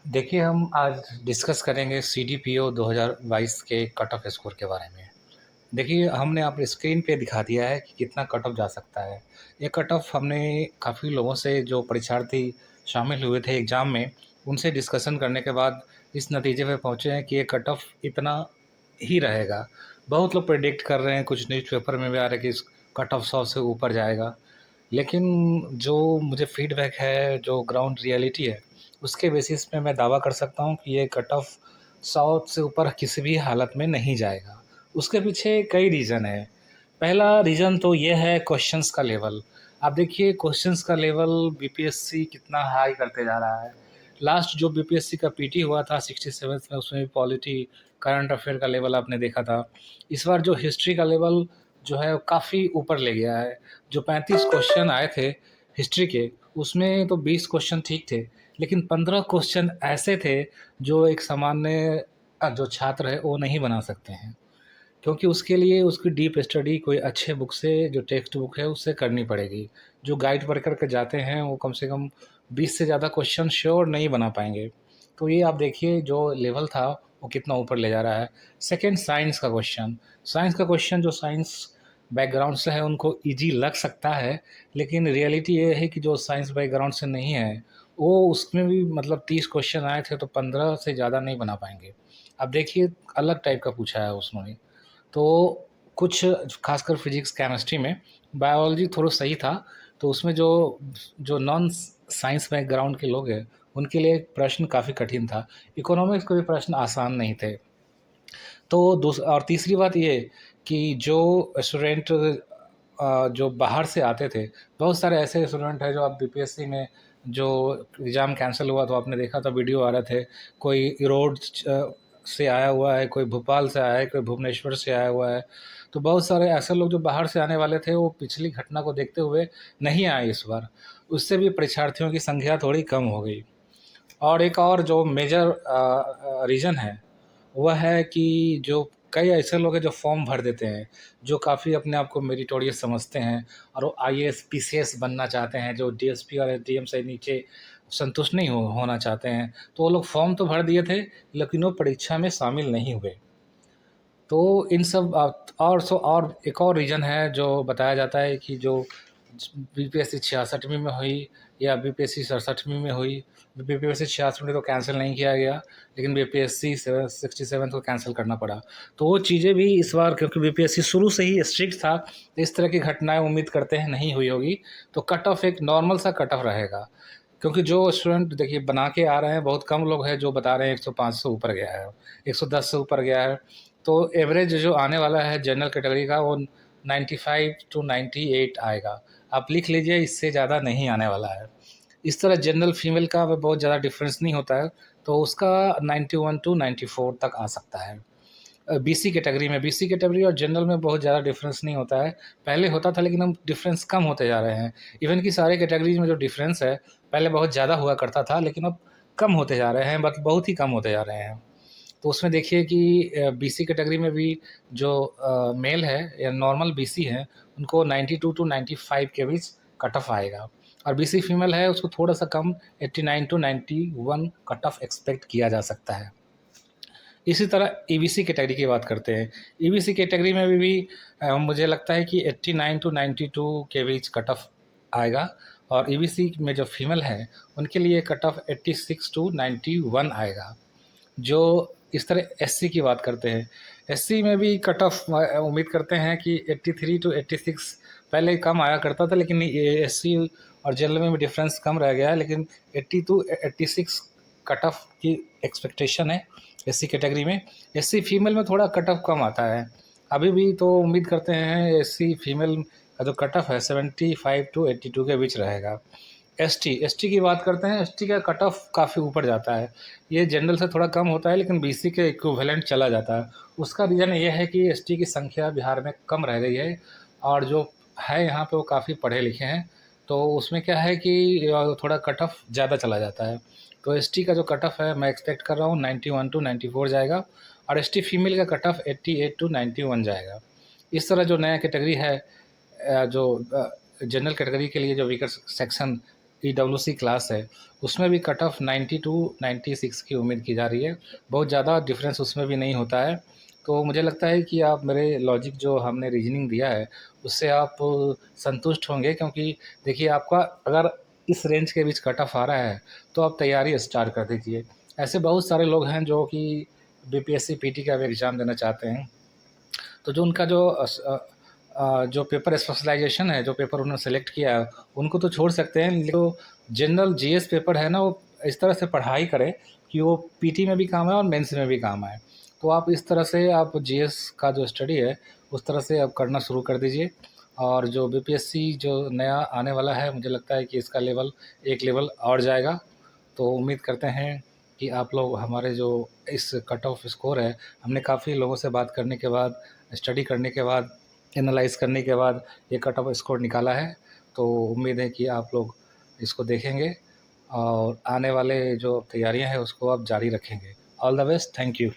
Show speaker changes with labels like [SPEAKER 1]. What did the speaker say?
[SPEAKER 1] देखिए, हम आज डिस्कस करेंगे सीडीपीओ 2022 के कट ऑफ स्कोर के बारे में। देखिए, हमने अपनी स्क्रीन पे दिखा दिया है कि कितना कट ऑफ जा सकता है। ये कट ऑफ हमने काफ़ी लोगों से जो परीक्षार्थी शामिल हुए थे एग्ज़ाम में, उनसे डिस्कशन करने के बाद इस नतीजे पे पहुँचे हैं कि ये कट ऑफ इतना ही रहेगा। बहुत लोग प्रेडिक्ट कर रहे हैं, कुछ न्यूज़पेपर में भी आ रहा है कि इस कट ऑफ 100 से ऊपर जाएगा। लेकिन जो मुझे फीडबैक है, जो ग्राउंड रियलिटी है, उसके बेसिस पे मैं दावा कर सकता हूँ कि ये कट ऑफ 100 से ऊपर किसी भी हालत में नहीं जाएगा। उसके पीछे कई रीज़न है। पहला रीज़न तो ये है क्वेश्चंस का लेवल। आप देखिए क्वेश्चंस का लेवल बीपीएससी कितना हाई करते जा रहा है। लास्ट जो बीपीएससी का पीटी हुआ था 67th में, उसमें भी पॉलिटी, करंट अफेयर का लेवल आपने देखा था। इस बार जो हिस्ट्री का लेवल जो है काफ़ी ऊपर ले गया है। जो 35 क्वेश्चन आए थे हिस्ट्री के, उसमें तो 20 क्वेश्चन ठीक थे, लेकिन 15 क्वेश्चन ऐसे थे जो एक सामान्य जो छात्र है वो नहीं बना सकते हैं। क्योंकि उसके लिए उसकी डीप स्टडी कोई अच्छे बुक से, जो टेक्स्ट बुक है उससे करनी पड़ेगी। जो गाइड पढ़ कर के जाते हैं वो कम से कम 20 से ज़्यादा क्वेश्चन श्योर नहीं बना पाएँगे। तो ये आप देखिए जो लेवल था वो कितना ऊपर ले जा रहा है। सेकंड, साइंस का क्वेश्चन जो साइंस बैकग्राउंड से है उनको ईज़ी लग सकता है, लेकिन रियलिटी ये है कि जो साइंस बैकग्राउंड से नहीं है, वो उसमें भी मतलब 30 क्वेश्चन आए थे तो 15 से ज़्यादा नहीं बना पाएँगे। अब देखिए अलग टाइप का पूछा है उसमें। तो कुछ खासकर फिज़िक्स, केमिस्ट्री में, बायोलॉजी थोड़ा सही था, तो उसमें जो जो नॉन साइंस बैकग्राउंड के लोग हैं, उनके लिए प्रश्न काफ़ी कठिन था। इकोनॉमिक्स के भी प्रश्न आसान नहीं थे। तो और तीसरी बात ये कि जो स्टूडेंट जो बाहर से आते थे, बहुत सारे ऐसे स्टूडेंट हैं जो अब बीपीएससी में जो एग्ज़ाम कैंसल हुआ तो आपने देखा था वीडियो आ रहे थे, कोई इरोड से आया हुआ है, कोई भोपाल से आया है, कोई भुवनेश्वर से आया हुआ है। तो बहुत सारे ऐसे लोग जो बाहर से आने वाले थे वो पिछली घटना को देखते हुए नहीं आए इस बार। उससे भी परीक्षार्थियों की संख्या थोड़ी कम हो गई। और एक और जो मेजर रीज़न है, वह है कि जो कई ऐसे लोग हैं जो फॉर्म भर देते हैं, जो काफ़ी अपने आप को मेरिटोरियस समझते हैं और वो आईएएस, पीसीएस बनना चाहते हैं, जो डीएसपी और एसडीएम से नीचे संतुष्ट नहीं होना चाहते हैं। तो वो लोग फॉर्म तो भर दिए थे, लेकिन वो परीक्षा में शामिल नहीं हुए। तो इन सब और एक और रीज़न है जो बताया जाता है कि जो बीपीएससी 66वीं में हुई या बीपीएससी 67वीं में हुई। बीपीएससी 66 में तो कैंसिल नहीं किया गया, लेकिन बीपीएससी 67 को कैंसिल करना पड़ा। तो वो चीज़ें भी इस बार, क्योंकि बीपीएससी शुरू से ही स्ट्रिक्ट था, तो इस तरह की घटनाएं उम्मीद करते हैं नहीं हुई होगी। तो कट ऑफ एक नॉर्मल सा कट ऑफ रहेगा, क्योंकि जो स्टूडेंट देखिए बना के आ रहे हैं, बहुत कम लोग हैं जो बता रहे हैं 105 से ऊपर गया है, 110 से ऊपर गया है। तो एवरेज जो आने वाला है जनरल कैटेगरी का वो 95 टू 98 आएगा। आप लिख लीजिए, इससे ज़्यादा नहीं आने वाला है। इस तरह जनरल फीमेल का बहुत ज़्यादा डिफरेंस नहीं होता है, तो उसका 91 टू 94 तक आ सकता है। बीसी कैटेगरी और जनरल में बहुत ज़्यादा डिफरेंस नहीं होता है। पहले होता था, लेकिन अब डिफरेंस कम होते जा रहे हैं। इवन कि सारे कैटेगरीज़ में जो डिफरेंस है, पहले बहुत ज़्यादा हुआ करता था, लेकिन अब कम होते जा रहे हैं, बाकी बहुत ही कम होते जा रहे हैं। तो उसमें देखिए कि बीसी कैटेगरी में भी जो मेल है या नॉर्मल बीसी है, उनको 92 टू 95 के बीच कट ऑफ आएगा, और बीसी फीमेल है उसको थोड़ा-सा कम 89 टू 91 कट ऑफ एक्सपेक्ट किया जा सकता है। इसी तरह ईबीसी कैटेगरी की बात करते हैं। ईबीसी कैटेगरी में भी मुझे लगता है कि 89 टू 92 के बीच कट ऑफ आएगा, और ईबीसी में जो फीमेल है, उनके लिए कट ऑफ 86 टू 91 आएगा। जो इस तरह एससी की बात करते हैं, एससी में भी कट ऑफ उम्मीद करते हैं कि 83 टू 86 पहले कम आया करता था, लेकिन ये एससी और जनरल में भी डिफरेंस कम रह गया है, लेकिन 80 टू 86 कट ऑफ की एक्सपेक्टेशन है एससी कैटेगरी में। एससी फीमेल में थोड़ा कट ऑफ कम आता है। अभी भी तो उम्मीद करते हैं एससी फीमेल का जो कट ऑफ है 75 टू 82 के बीच रहेगा। एसटी की बात करते हैं, एसटी का कट ऑफ काफ़ी ऊपर जाता है। ये जनरल से थोड़ा कम होता है, लेकिन बीसी के इक्विवेलेंट चला जाता है। उसका रीज़न ये है कि एसटी की संख्या बिहार में कम रह गई है, और जो है यहाँ पे वो काफ़ी पढ़े लिखे हैं, तो उसमें क्या है कि थोड़ा कट ऑफ ज़्यादा चला जाता है। तो एसटी का जो कट ऑफ है मैं एक्सपेक्ट कर रहा हूँ 91 टू 94 जाएगा, और एसटी फीमेल का कट ऑफ 88 टू 91 जाएगा। इस तरह जो नया कैटेगरी है, जो जनरल कैटेगरी के लिए जो वीकर सेक्शन ईडब्ल्यूसी क्लास है, उसमें भी कट ऑफ 90 टू 96 की उम्मीद की जा रही है। बहुत ज़्यादा डिफरेंस उसमें भी नहीं होता है। तो मुझे लगता है कि आप मेरे लॉजिक जो हमने रीज़निंग दिया है, उससे आप संतुष्ट होंगे, क्योंकि देखिए आपका अगर इस रेंज के बीच कट ऑफ आ रहा है, तो आप तैयारी स्टार्ट कर दीजिए। ऐसे बहुत सारे लोग हैं जो कि बीपीएससी, पीटी का भी एग्ज़ाम देना चाहते हैं। तो जो उनका जो पेपर स्पेशलाइजेशन है, जो पेपर उन्होंने सेलेक्ट किया है, उनको तो छोड़ सकते हैं, लेकिन जो जनरल जीएस पेपर है ना, वो इस तरह से पढ़ाई करें कि वो पीटी में भी काम आए और मेंस में भी काम आए। तो आप इस तरह से आप जीएस का जो स्टडी है, उस तरह से आप करना शुरू कर दीजिए। और जो बीपीएससी जो नया आने वाला है, मुझे लगता है कि इसका लेवल एक लेवल और जाएगा। तो उम्मीद करते हैं कि आप लोग हमारे जो इस कट ऑफ स्कोर है, हमने काफ़ी लोगों से बात करने के बाद, स्टडी करने के बाद, एनालाइज़ करने के बाद ये कट ऑफ स्कोर निकाला है। तो उम्मीद है कि आप लोग इसको देखेंगे और आने वाले जो तैयारियां हैं उसको आप जारी रखेंगे। All the best, thank you.